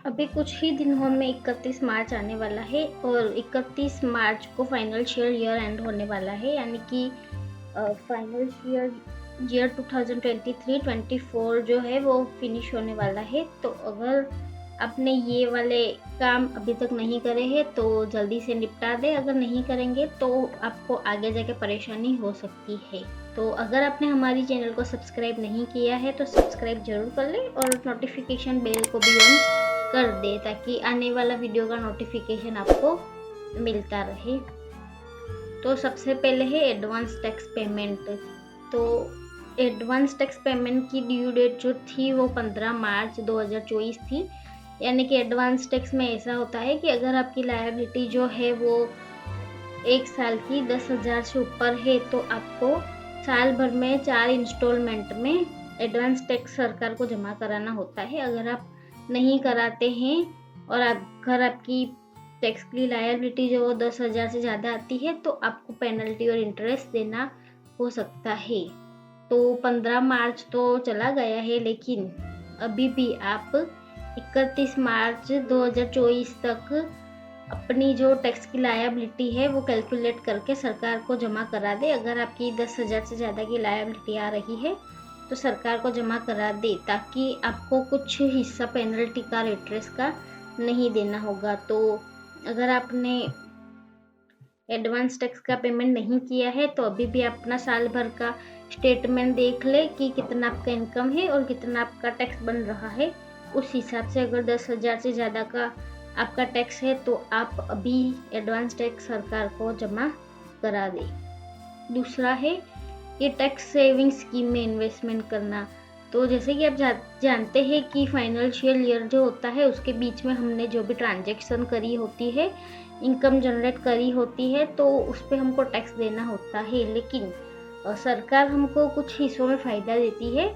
अभी कुछ ही दिनों में 31 मार्च आने वाला है और 31 मार्च को फाइनेंशियल ईयर एंड होने वाला है, यानी कि फाइनेंशियल ईयर 2023-24 जो है वो फिनिश होने वाला है। तो अगर आपने ये वाले काम अभी तक नहीं करे हैं तो जल्दी से निपटा दें। अगर नहीं करेंगे तो आपको आगे जाके परेशानी हो सकती है। तो अगर आपने हमारी चैनल को सब्सक्राइब नहीं किया है तो सब्सक्राइब जरूर कर लें और नोटिफिकेशन बेल को भी ऑन कर दे ताकि आने वाला वीडियो का नोटिफिकेशन आपको मिलता रहे। तो सबसे पहले है एडवांस टैक्स पेमेंट। तो एडवांस टैक्स पेमेंट की ड्यू डेट जो थी वो 15 मार्च 2024 थी। यानी कि एडवांस टैक्स में ऐसा होता है कि अगर आपकी लायबिलिटी जो है वो 1 साल की 10,000 से ऊपर है तो आपको साल भर में 4 इंस्टॉलमेंट में एडवांस टैक्स सरकार को जमा कराना होता है। अगर आप नहीं कराते हैं और अगर आपकी टैक्स की लायबिलिटी जो 10,000 से ज़्यादा आती है तो आपको पेनल्टी और इंटरेस्ट देना हो सकता है। तो 15 मार्च तो चला गया है, लेकिन अभी भी आप 31 मार्च 2024 तक अपनी जो टैक्स की लायबिलिटी है वो कैलकुलेट करके सरकार को जमा करा दे। अगर आपकी 10,000 से ज़्यादा की लायबिलिटी आ रही है तो सरकार को जमा करा दे ताकि आपको कुछ हिस्सा पेनल्टी का, इंटरेस्ट का नहीं देना होगा। तो अगर आपने एडवांस टैक्स का पेमेंट नहीं किया है तो अभी भी अपना साल भर का स्टेटमेंट देख ले कि कितना आपका इनकम है और कितना आपका टैक्स बन रहा है। उस हिसाब से अगर 10,000 से ज़्यादा का आपका टैक्स है तो आप अभी एडवांस टैक्स सरकार को जमा करा दें। दूसरा है कि टैक्स सेविंग स्कीम में इन्वेस्टमेंट करना। तो जैसे कि आप जानते हैं कि फाइनेंशियल ईयर जो होता है उसके बीच में हमने जो भी ट्रांजैक्शन करी होती है, इनकम जनरेट करी होती है, तो उस पर हमको टैक्स देना होता है। लेकिन सरकार हमको कुछ हिस्सों में फ़ायदा देती है।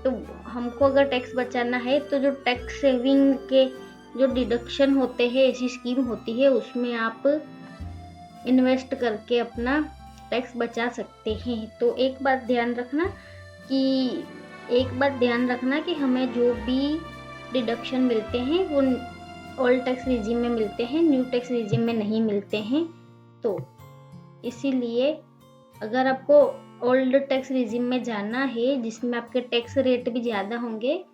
तो हमको अगर टैक्स बचाना है तो जो टैक्स सेविंग के जो डिडक्शन होते हैं, ऐसी स्कीम होती है, उसमें आप इन्वेस्ट करके अपना टैक्स बचा सकते हैं। तो एक बात ध्यान रखना कि हमें जो भी डिडक्शन मिलते हैं वो ओल्ड टैक्स रिजीम में मिलते हैं, न्यू टैक्स रिजीम में नहीं मिलते हैं। तो इसीलिए अगर आपको ओल्ड टैक्स रिजीम में जाना है जिसमें आपके टैक्स रेट भी ज़्यादा होंगे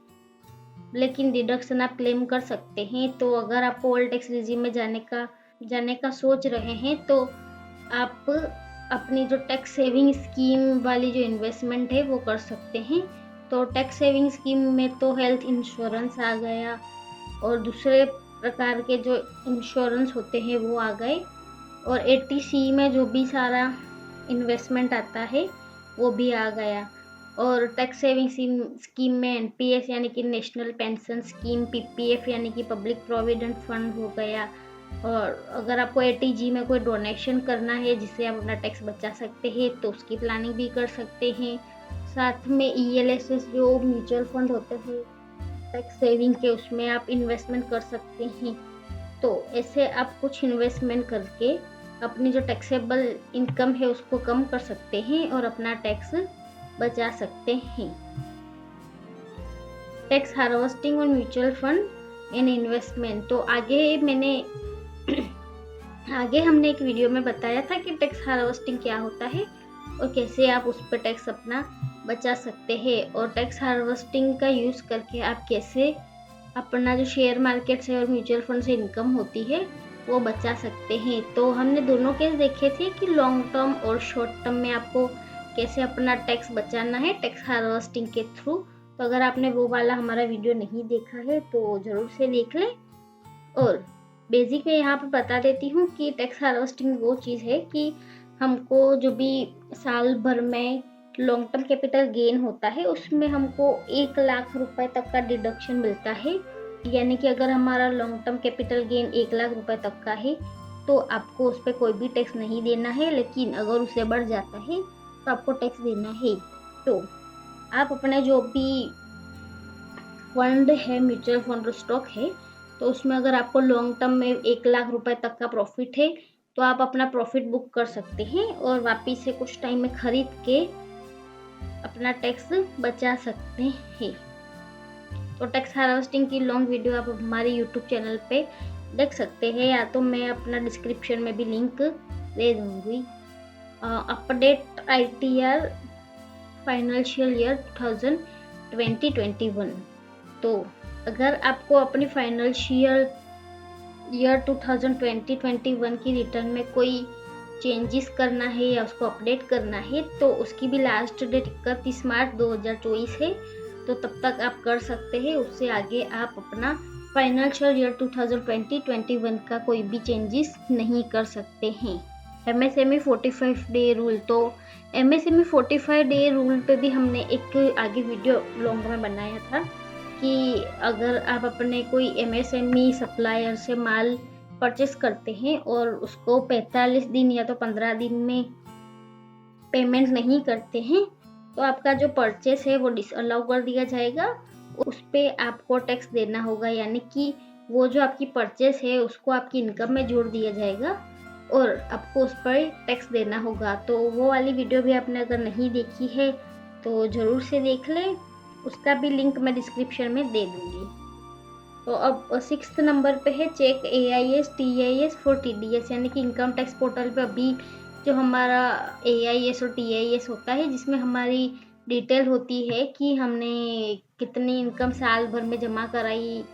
लेकिन डिडक्शन आप क्लेम कर सकते हैं, तो अगर आपको ओल्ड टैक्स रिजीम में जाने का सोच रहे हैं तो आप अपनी जो टैक्स सेविंग स्कीम वाली जो इन्वेस्टमेंट है वो कर सकते हैं। तो टैक्स सेविंग स्कीम में तो हेल्थ इंश्योरेंस आ गया और दूसरे प्रकार के जो इंश्योरेंस होते हैं वो आ गए, और 80C में जो भी सारा इन्वेस्टमेंट आता है वो भी आ गया। और टैक्स सेविंग स्कीम में NPS यानी कि नेशनल पेंशन स्कीम, PPF यानी कि पब्लिक प्रोविडेंट फंड हो गया। और अगर आपको 80G में कोई डोनेशन करना है जिससे आप अपना टैक्स बचा सकते हैं तो उसकी प्लानिंग भी कर सकते हैं। साथ में ELSS जो म्यूचुअल फंड होते हैं टैक्स सेविंग के, उसमें आप इन्वेस्टमेंट कर सकते हैं। तो ऐसे आप कुछ इन्वेस्टमेंट करके अपनी जो टैक्सेबल इनकम है उसको कम कर सकते हैं और अपना टैक्स बचा सकते हैं। टैक्स हार्वेस्टिंग और म्यूचुअल फंड एंड इन्वेस्टमेंट। तो आगे हमने एक वीडियो में बताया था कि टैक्स हार्वेस्टिंग क्या होता है और कैसे आप उस पर टैक्स अपना बचा सकते हैं, और टैक्स हार्वेस्टिंग का यूज़ करके आप कैसे अपना जो शेयर मार्केट से और म्यूचुअल फंड से इनकम होती है वो बचा सकते हैं। तो हमने दोनों केस देखे थे कि लॉन्ग टर्म और शॉर्ट टर्म में आपको कैसे अपना टैक्स बचाना है टैक्स हार्वेस्टिंग के थ्रू। तो अगर आपने वो वाला हमारा वीडियो नहीं देखा है तो ज़रूर से देख लें। और बेसिक में यहाँ पर बता देती हूँ कि टैक्स हार्वेस्टिंग वो चीज़ है कि हमको जो भी साल भर में लॉन्ग टर्म कैपिटल गेन होता है उसमें हमको 1 लाख रुपए तक का डिडक्शन मिलता है। यानी कि अगर हमारा long term capital gain 1 lakh रुपए तक का है तो आपको उस पर कोई भी टैक्स नहीं देना है, लेकिन अगर उससे बढ़ जाता है तो आपको टैक्स देना है। तो आप अपने जो भी फंड है, म्यूचुअल फंड और स्टॉक है, तो उसमें अगर आपको लॉन्ग टर्म में 1 लाख रुपए तक का प्रॉफिट है तो आप अपना प्रॉफिट बुक कर सकते हैं और वापिस से कुछ टाइम में खरीद के अपना टैक्स बचा सकते हैं। और टैक्स हार्वेस्टिंग की लॉन्ग वीडियो आप हमारे यूट्यूब चैनल पे देख सकते हैं, या तो मैं अपना डिस्क्रिप्शन में भी लिंक दे दूँगी। Update ITR financial year 2020-21। तो अगर आपको अपनी फाइनेंशियल ईयर 2020-21 की रिटर्न में कोई चेंजेस करना है या उसको अपडेट करना है, तो उसकी भी लास्ट डेट 31 मार्च 2024 है। तो तब तक आप कर सकते हैं, उससे आगे आप अपना फाइनेंशियल ईयर 2020-21 का कोई भी चेंजेस नहीं कर सकते हैं। MSME 45 डे रूल, तो MSME 45 डे रूल पे भी हमने एक आगे वीडियो लॉन्ग में बनाया था कि अगर आप अपने कोई MSME सप्लायर से माल परचेस करते हैं और उसको 45 दिन या तो 15 दिन में पेमेंट नहीं करते हैं, तो आपका जो परचेस है वो डिसअलाउ कर दिया जाएगा। उस पे आपको टैक्स देना होगा, यानी कि वो जो आपकी परचेस है उसको आपकी इनकम में जोड़ दिया जाएगा और आपको उस पर टैक्स देना होगा। तो वो वाली वीडियो भी आपने अगर नहीं देखी है तो ज़रूर से देख लें, उसका भी लिंक मैं डिस्क्रिप्शन में दे दूँगी। तो अब 6th नंबर पे है check AIS TIS for TDS, यानी कि इनकम टैक्स पोर्टल पे अभी जो हमारा AIS और TIS होता है, जिसमें हमारी डिटेल होती है कि हमने कितनी इनकम साल भर में जमा कराई,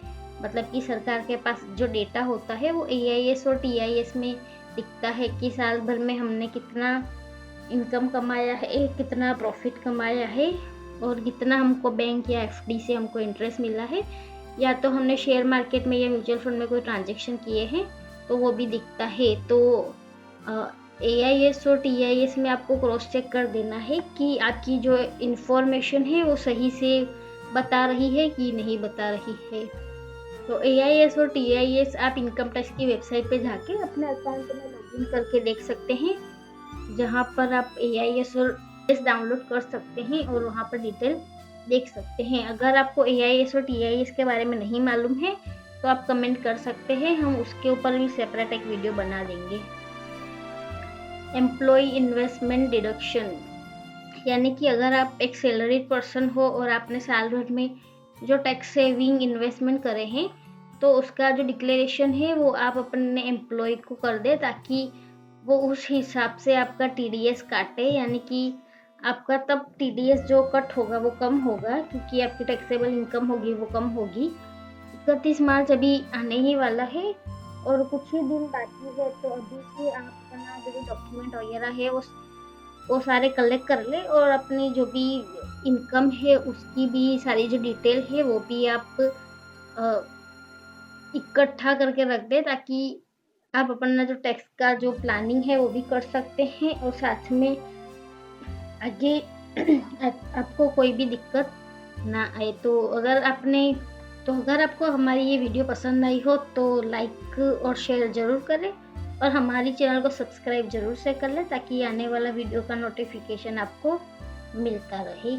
मतलब कि सरकार के पास जो डेटा होता है वो AIS और TIS में दिखता है कि साल भर में हमने कितना इनकम कमाया है, कितना प्रॉफिट कमाया है और कितना हमको बैंक या FD से हमको इंटरेस्ट मिला है, या तो हमने शेयर मार्केट में या म्यूचुअल फंड में कोई ट्रांजेक्शन किए हैं तो वो भी दिखता है। तो AIS और TIS में आपको क्रॉस चेक कर देना है कि आपकी जो इन्फॉर्मेशन है वो सही से बता रही है कि नहीं बता रही है। तो AIS और TIS आप इनकम टैक्स की वेबसाइट पे जाके अपने अकाउंट में लॉगिन करके देख सकते हैं, जहाँ पर आप AIS और TIS डाउनलोड कर सकते हैं और वहाँ पर डिटेल देख सकते हैं। अगर आपको AIS और TIS के बारे में नहीं मालूम है तो आप कमेंट कर सकते हैं, हम उसके ऊपर भी सेपरेट एक वीडियो बना देंगे। एम्प्लॉय इन्वेस्टमेंट डिडक्शन, यानी कि अगर आप एक सैलरीड पर्सन हो और आपने साल भर में जो टैक्स सेविंग इन्वेस्टमेंट करे हैं, तो उसका जो डिक्लेरेशन है वो आप अपने एम्प्लॉय को कर दे, ताकि वो उस हिसाब से आपका TDS काटे, यानी कि आपका तब TDS जो कट होगा वो कम होगा, क्योंकि आपकी टैक्सेबल इनकम होगी वो कम होगी। 31 मार्च अभी आने ही वाला है और कुछ ही दिन बाकी है, तो अभी से आप अपना जो भी डॉक्यूमेंट वगैरह है वो सारे कलेक्ट कर ले और अपनी जो भी इनकम है उसकी भी सारी जो डिटेल है वो भी आप इकट्ठा करके रख दे, ताकि आप अपना जो टैक्स का जो प्लानिंग है वो भी कर सकते हैं और साथ में आगे आपको कोई भी दिक्कत ना आए। तो अगर आपको हमारी ये वीडियो पसंद आई हो तो लाइक और शेयर ज़रूर करें और हमारी चैनल को सब्सक्राइब ज़रूर से कर लें, ताकि आने वाला वीडियो का नोटिफिकेशन आपको मिलता रहे।